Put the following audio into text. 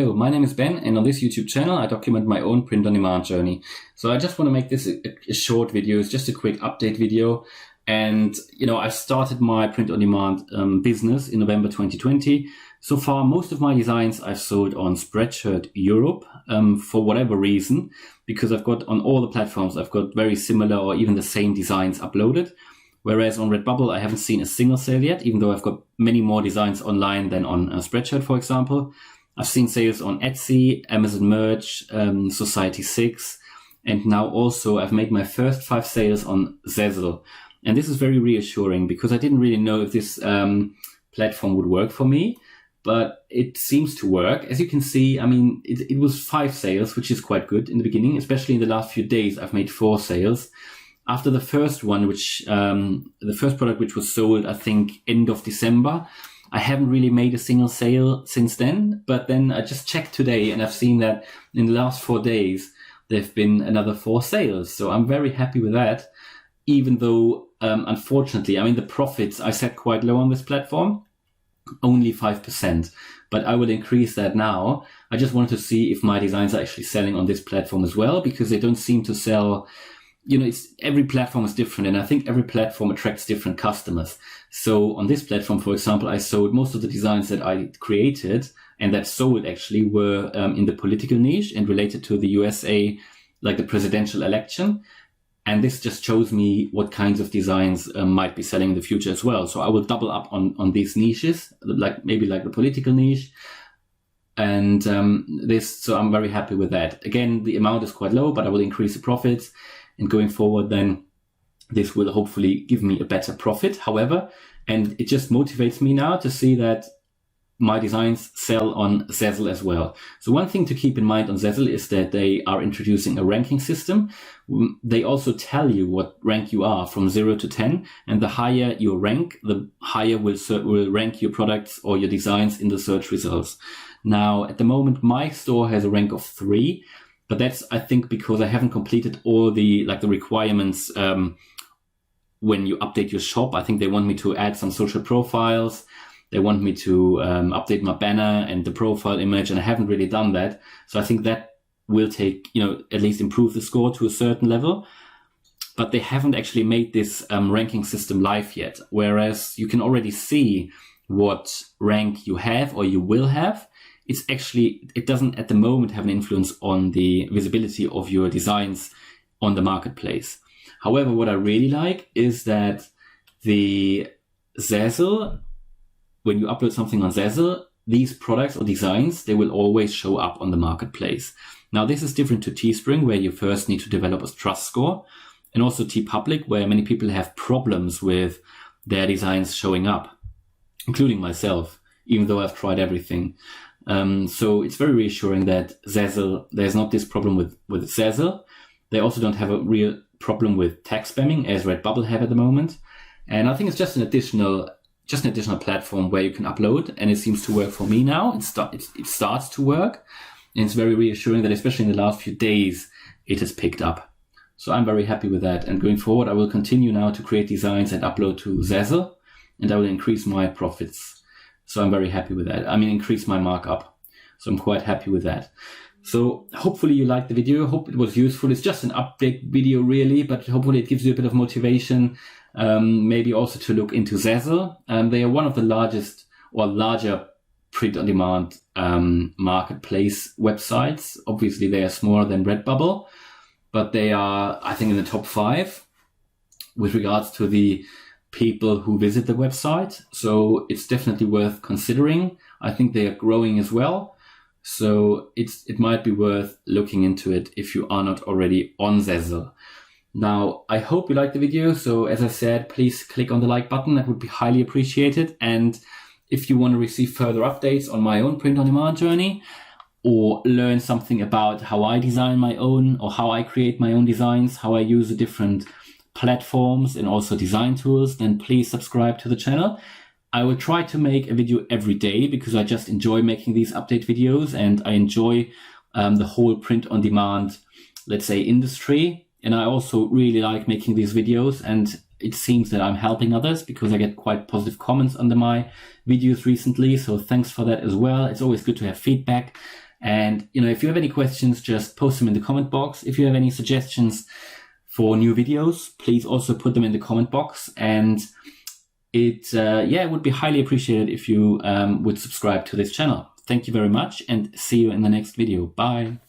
Hello, my name is Ben, and on this YouTube channel I document my own print-on-demand journey. So I just want to make this a short video. It's just a quick update video. And, I started my print-on-demand business in November 2020. So far, most of my designs I've sold on Spreadshirt Europe for whatever reason, because I've got on all the platforms, I've got very similar or even the same designs uploaded. Whereas on Redbubble, I haven't seen a single sale yet, even though I've got many more designs online than on Spreadshirt, for example. I've seen sales on Etsy, Amazon Merch, Society6, and now also I've made my first 5 sales on Zazzle. And this is very reassuring because I didn't really know if this platform would work for me, but it seems to work. As you can see, it was 5 sales, which is quite good in the beginning, especially in the last few days. I've made 4 sales. After the first one, the first product which was sold, I think, end of December, I haven't really made a single sale since then. But then I just checked today and I've seen that in the last 4 days, there've been another 4 sales. So I'm very happy with that, even though, unfortunately, the profits I set quite low on this platform, only 5%. But I will increase that now. I just wanted to see if my designs are actually selling on this platform as well, because they don't seem to sell. Every platform is different, and I think every platform attracts different customers. So on this platform, for example, I sold most of the designs that I created and that sold actually were in the political niche and related to the USA, like the presidential election. And this just shows me what kinds of designs might be selling in the future as well. So I will double up on these niches, maybe like the political niche. And so I'm very happy with that. Again, the amount is quite low, but I will increase the profits. And going forward, then this will hopefully give me a better profit. However, and it just motivates me now to see that my designs sell on Zazzle as well. So one thing to keep in mind on Zazzle is that they are introducing a ranking system. They also tell you what rank you are from 0 to 10. And the higher your rank, the higher will rank your products or your designs in the search results. Now, at the moment, my store has a rank of 3. But that's, I think, because I haven't completed all the requirements when you update your shop. I think they want me to add some social profiles. They want me to update my banner and the profile image, and I haven't really done that. So I think that will take, at least improve the score to a certain level. But they haven't actually made this ranking system live yet, whereas you can already see what rank you have or you will have. It doesn't at the moment have an influence on the visibility of your designs on the marketplace. However, what I really like is that the Zazzle, when you upload something on Zazzle, these products or designs, they will always show up on the marketplace. Now, this is different to Teespring, where you first need to develop a trust score, and also TeePublic, where many people have problems with their designs showing up, including myself, even though I've tried everything. So it's very reassuring that Zazzle, there's not this problem with Zazzle. They also don't have a real problem with tag spamming as Redbubble have at the moment. And I think it's just an additional platform where you can upload, and it seems to work for me now. It starts to work, and it's very reassuring that especially in the last few days, it has picked up. So I'm very happy with that. And going forward, I will continue now to create designs and upload to Zazzle, and I will increase my profits. So I'm very happy with that. Increase my markup. So I'm quite happy with that. So hopefully you liked the video. Hope it was useful. It's just an update video really, but hopefully it gives you a bit of motivation. Maybe also to look into Zazzle. They are one of the largest or larger print-on-demand marketplace websites. Obviously they are smaller than Redbubble, but they are, I think, in the top 5 with regards to the people who visit the website. So it's definitely worth considering. I think they are growing as well. So it might be worth looking into it if you are not already on Zazzle. Now, I hope you liked the video. So as I said, please click on the like button. That would be highly appreciated. And if you want to receive further updates on my own print-on-demand journey, or learn something about how I design my own, or how I create my own designs, how I use the different platforms and also design tools, then please subscribe to the channel. I will try to make a video every day because I just enjoy making these update videos, and I enjoy the whole print-on-demand, let's say, industry. And I also really like making these videos, and it seems that I'm helping others because I get quite positive comments under my videos recently. So thanks for that as well. It's always good to have feedback. And, if you have any questions, just post them in the comment box. If you have any suggestions for new videos, please also put them in the comment box. And it would be highly appreciated if you would subscribe to this channel. Thank you very much, and see you in the next video. Bye.